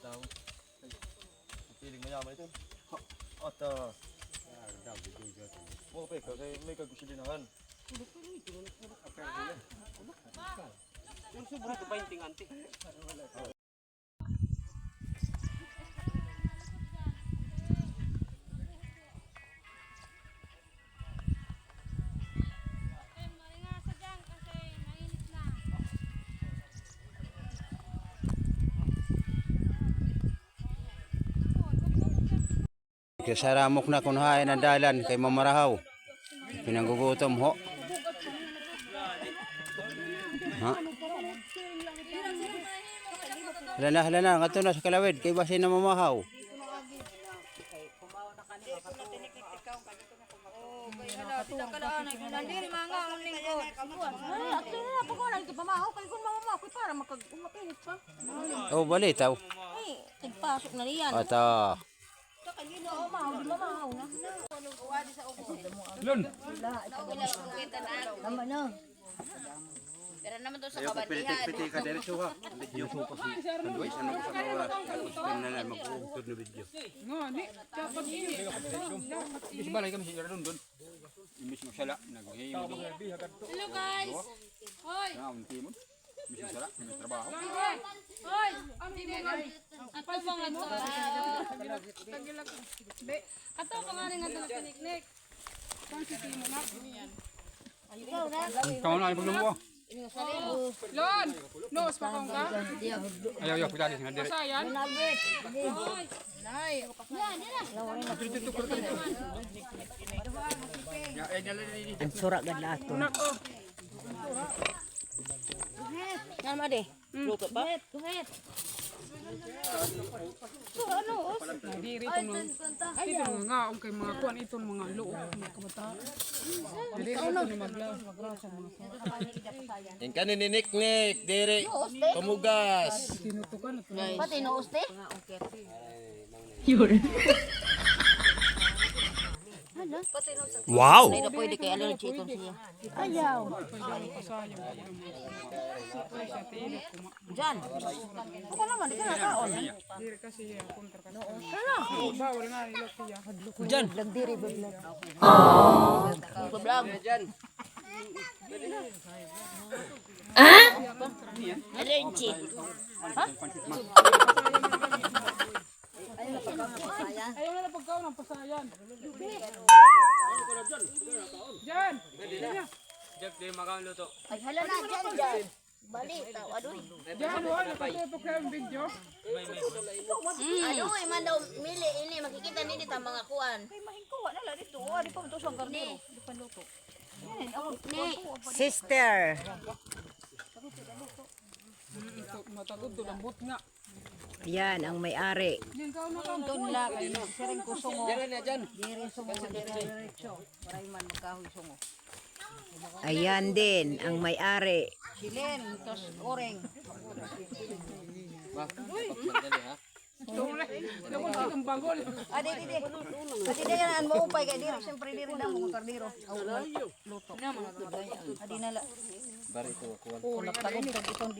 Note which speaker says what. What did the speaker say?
Speaker 1: tao. Piling mayaman ito. At mo pa kasi may kagusilinahan.
Speaker 2: Yung sobra ito 20 anti.
Speaker 3: Sa ramok na kunhain ang dalan kay mamarahaw. Pinanggugutom ho. Ha? Hala na, ngato na sa kalawid kay basi na mamahaw. Oh, balitaw.
Speaker 4: Ay, nagpasok na riyan.
Speaker 3: Ata.
Speaker 1: Lun.
Speaker 4: Tama na.
Speaker 5: Pero naman doon sa kabandihan.
Speaker 3: Piti ka diretso ha. Video ko kasi. Andoy sa nako sa kawala. Tapos na mag-upload na video.
Speaker 2: Ngani, dapat ini.
Speaker 3: Bis balay kami sa doon. Imbis mo sala naghimo doon.
Speaker 5: Hello guys. Hoy.
Speaker 3: Na unti mo. Imbis mo sala may trabaho.
Speaker 5: Hoy. Ato mga to. Ato mga rin nga to piknik.
Speaker 3: Kamu na ibang mo.
Speaker 2: Lon, nos pa kong ka.
Speaker 3: Ayaw pita din na dire.
Speaker 2: Sayan.
Speaker 4: Ang surak gad lato. Nama deh. Luto pa? Guhet.
Speaker 2: Diri ito mga ito mga ang kay mga kuan itong mga loob mga kabataan. Diri ito ni magrasa mga
Speaker 1: Yan ka niniknik, dire. Pamugas.
Speaker 2: tinutukan at
Speaker 4: Pati no uste?
Speaker 3: Wow.
Speaker 4: Hindi na pwede kay allergy itong siya. Ayaw.
Speaker 2: pasayang.
Speaker 4: Diyan. Ako naman, di ka nakaon.
Speaker 2: Diri kasi kontra ka. Bawal nga nila siya hadlok.
Speaker 4: Diyan. Lagdiri vlog. Vlog. Allergy. Ha?
Speaker 2: Ayaw na pagkaon ng pasayan. Diyan.
Speaker 4: Ay, hala na, dyan. Bali, tao, adoy.
Speaker 2: Diyan wala patutok kayo ang video.
Speaker 5: Adoy man daw mili ini makikita nini ta mga kuan.
Speaker 4: Sister.
Speaker 2: Matagod to lambot nga.
Speaker 4: Yan ang may-ari.
Speaker 2: Diyan ka na kan.
Speaker 4: Doon la kay siring kusungo. Diri sungo diretso. Para man magkahoy sungo. Ayan din ang may-ari. Silin, tos oreng.
Speaker 2: Ang bagol.
Speaker 4: Adi di. Adi di yan mo upay kay diri siyempre diri na mo kardiro. Luto. Adi na la. Barito ko. Oh, nagtagod itong